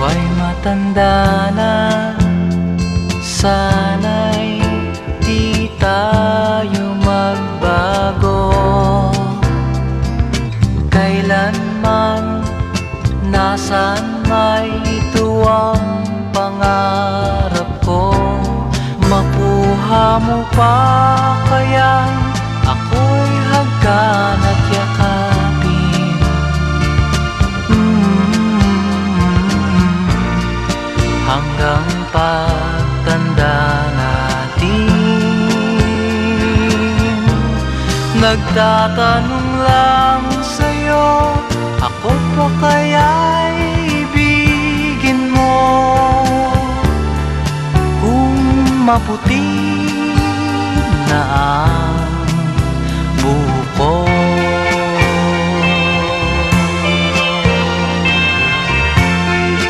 ay matanda na, sana'y di tayo magbago. Kailanman, nasaan may ito ang pangarap ko. Makuha mo pa kaya ako'y hagkan at yakapin. Hanggang pagtanda natin, nagtatanong lang sa'yo, ako pa kaya'y ibigin mo? Kung maputi